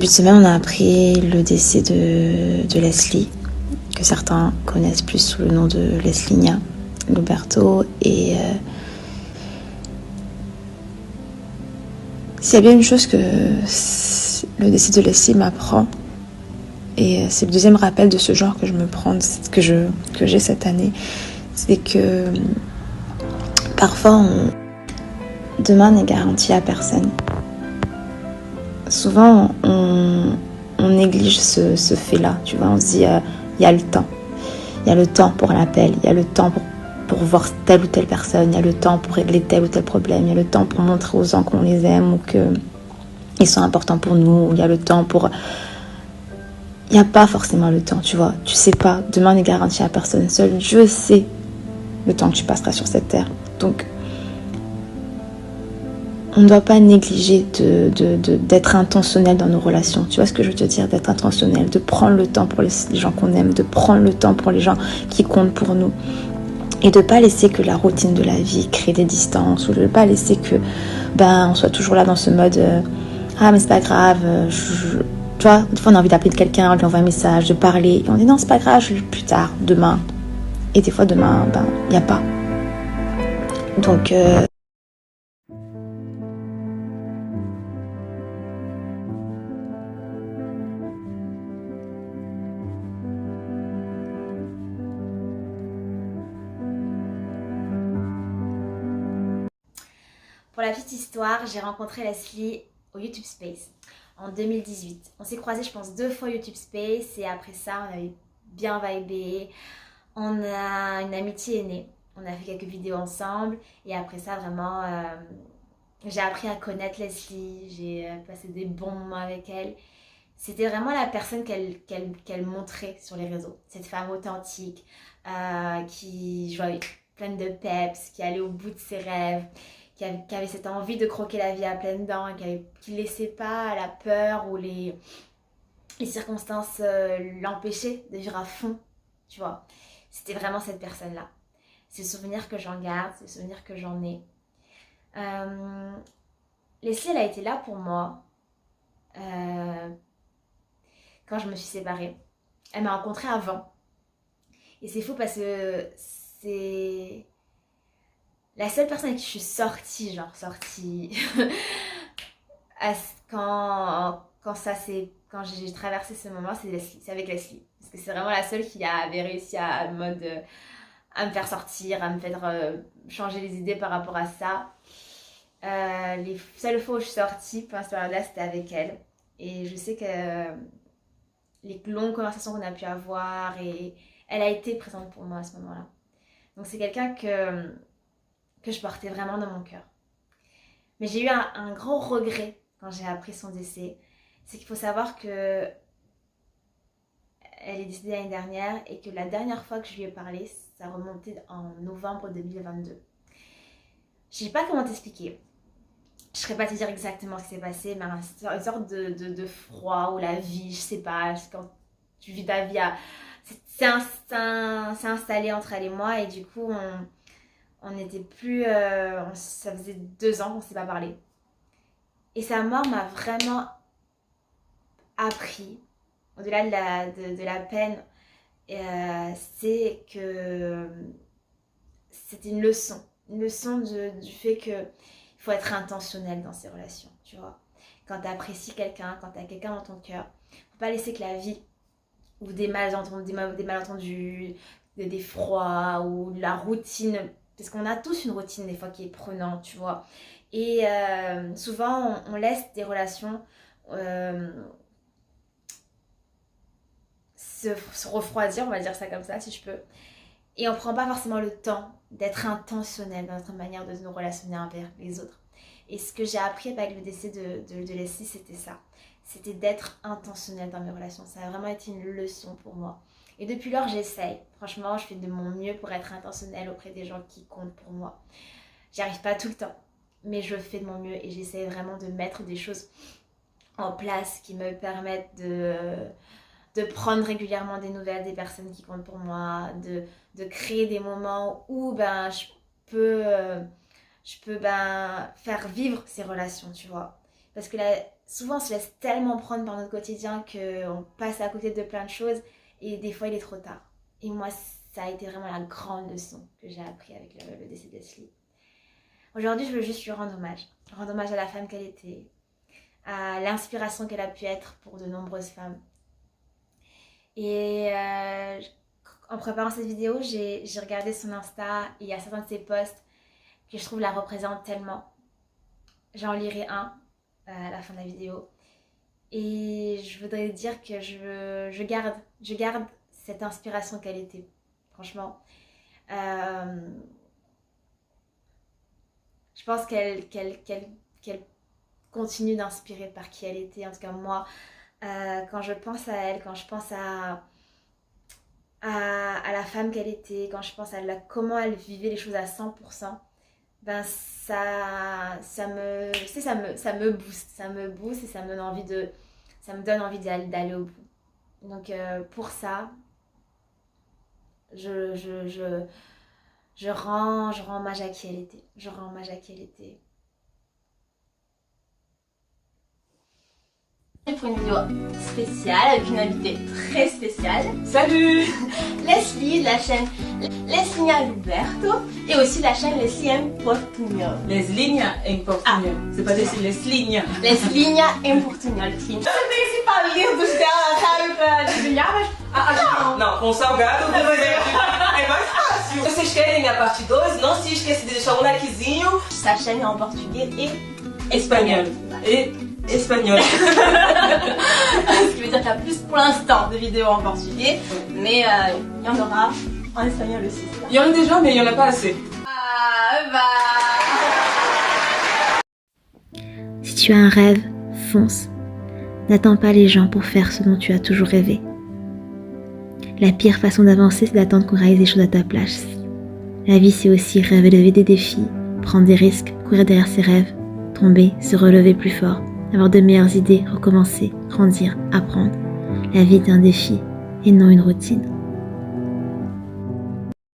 début de semaine, on a appris le décès de Leslie, que certains connaissent plus sous le nom de Leslie Nia Luberto. Et s'il y a bien une chose que le décès de Leslie m'apprend, et c'est le deuxième rappel de ce genre que je me prends, que j'ai cette année, c'est que parfois demain n'est garanti à personne. Souvent on néglige ce fait-là, tu vois, on se dit il y a le temps. Il y a le temps pour l'appel, il y a le temps pour voir telle ou telle personne, il y a le temps pour régler tel ou tel problème, il y a le temps pour montrer aux gens qu'on les aime ou qu'ils sont importants pour nous, il y a le temps pour... Il n'y a pas forcément le temps, tu vois. Tu sais pas, demain n'est garanti à personne. Seul Dieu sait le temps que tu passeras sur cette terre. Donc, on ne doit pas négliger d'être intentionnel dans nos relations. Tu vois ce que je veux te dire, d'être intentionnel, de prendre le temps pour les gens qu'on aime, de prendre le temps pour les gens qui comptent pour nous. Et de ne pas laisser que la routine de la vie crée des distances, ou de ne pas laisser que on soit toujours là dans ce mode ah mais c'est pas grave, tu vois, des fois on a envie d'appeler quelqu'un, de lui envoyer un message, de parler, et on dit non c'est pas grave, je le plus tard, demain. Et des fois demain, il n'y a pas. Donc Pour la petite histoire, j'ai rencontré Leslie au YouTube Space en 2018. On s'est croisés, je pense, 2 fois au YouTube Space et après ça, on avait bien vibé. On a une amitié est née. On a fait quelques vidéos ensemble et après ça, vraiment, j'ai appris à connaître Leslie. J'ai passé des bons moments avec elle. C'était vraiment la personne qu'elle montrait sur les réseaux. Cette femme authentique qui jouait pleine de peps, qui allait au bout de ses rêves, qui avait cette envie de croquer la vie à pleines dents, qui ne laissait pas la peur ou les circonstances l'empêcher de vivre à fond, tu vois. C'était vraiment cette personne-là. C'est le souvenir que j'en garde, c'est le souvenir que j'en ai. Leslie, elle a été là pour moi quand je me suis séparée. Elle m'a rencontrée avant. Et c'est fou parce que c'est la seule personne avec qui je suis sortie, quand j'ai traversé ce moment, c'est Leslie, c'est avec Leslie. Parce que c'est vraiment la seule qui avait réussi à me faire sortir, à me faire changer les idées par rapport à ça. Les seules fois où je suis sortie, pendant cette période-là, c'était avec elle. Et je sais que les longues conversations qu'on a pu avoir, et elle a été présente pour moi à ce moment-là. Donc c'est quelqu'un que je portais vraiment dans mon cœur. Mais j'ai eu un gros regret quand j'ai appris son décès. C'est qu'il faut savoir que elle est décédée l'année dernière et que la dernière fois que je lui ai parlé, ça remontait en novembre 2022. Je sais pas comment t'expliquer. Je ne saurais pas te dire exactement ce qui s'est passé, mais une sorte de froid ou la vie, je sais pas, quand tu vis ta vie, c'est installé entre elle et moi et du coup on n'était plus, ça faisait 2 ans qu'on ne s'est pas parlé. Et sa mort m'a vraiment appris, au-delà de la peine, c'est que c'était une leçon du fait que il faut être intentionnel dans ses relations, tu vois. Quand tu apprécies quelqu'un, quand tu as quelqu'un dans ton cœur, faut pas laisser que la vie ou des malentendus, des froids ou la routine, parce qu'on a tous une routine des fois qui est prenante, tu vois. Et souvent on laisse des relations se refroidir, on va dire ça comme ça si je peux. Et on prend pas forcément le temps d'être intentionnel dans notre manière de nous relationner envers les autres. Et ce que j'ai appris avec le décès de Leslie, c'était ça. C'était d'être intentionnel dans mes relations. Ça a vraiment été une leçon pour moi. Et depuis lors, j'essaye. Franchement, je fais de mon mieux pour être intentionnelle auprès des gens qui comptent pour moi. J'y arrive pas tout le temps, mais je fais de mon mieux et j'essaie vraiment de mettre des choses en place qui me permettent de prendre régulièrement des nouvelles des personnes qui comptent pour moi, de créer des moments où je peux faire vivre ces relations, tu vois. Parce que là, souvent on se laisse tellement prendre par notre quotidien qu'on passe à côté de plein de choses et des fois il est trop tard. Et moi, ça a été vraiment la grande leçon que j'ai appris avec le décès de Leslie. Aujourd'hui, je veux juste lui rendre hommage. Rendre hommage à la femme qu'elle était, à l'inspiration qu'elle a pu être pour de nombreuses femmes. Et en préparant cette vidéo, j'ai regardé son Insta et il y a certains de ses posts que je trouve la représentent tellement. J'en lirai un à la fin de la vidéo. Et je voudrais dire que je garde cette inspiration qu'elle était. Franchement. Je pense qu'elle continue d'inspirer par qui elle était. En tout cas, moi, quand je pense à elle, quand je pense à la femme qu'elle était, quand je pense à comment elle vivait les choses à 100%, ben ça me booste et ça me donne envie d'aller au bout. Donc pour ça, je rends hommage à qui elle était. Je rends hommage à qui elle était. Pour une vidéo spéciale avec une invitée très spéciale. Salut! Leslie de la chaîne Leslie Alberto et aussi de la chaîne Leslie Importunio. Leslie Importunio. C'est pas desse Leslie. Leslie Importunio. Você tem esse palitos dela, sabe, pra adivinhar, mas Não, com salgado é mais fácil. Se vocês querem a parte 2, não se esqueça de deixar um likezinho. sa chaîne est en portugais et Espagnol. Et espagnol. Ce qui veut dire qu'il y a plus pour l'instant de vidéos en portugais, mais il y en aura en espagnol aussi. Il y en a déjà, mais il y en a pas assez. Ah bah. Si tu as un rêve, fonce. N'attends pas les gens pour faire ce dont tu as toujours rêvé. La pire façon d'avancer, c'est d'attendre qu'on réalise les choses à ta place. La vie, c'est aussi relever des défis, prendre des risques, courir derrière ses rêves, tomber, se relever plus fort, avoir de meilleures idées, recommencer, grandir, apprendre. La vie est un défi et non une routine.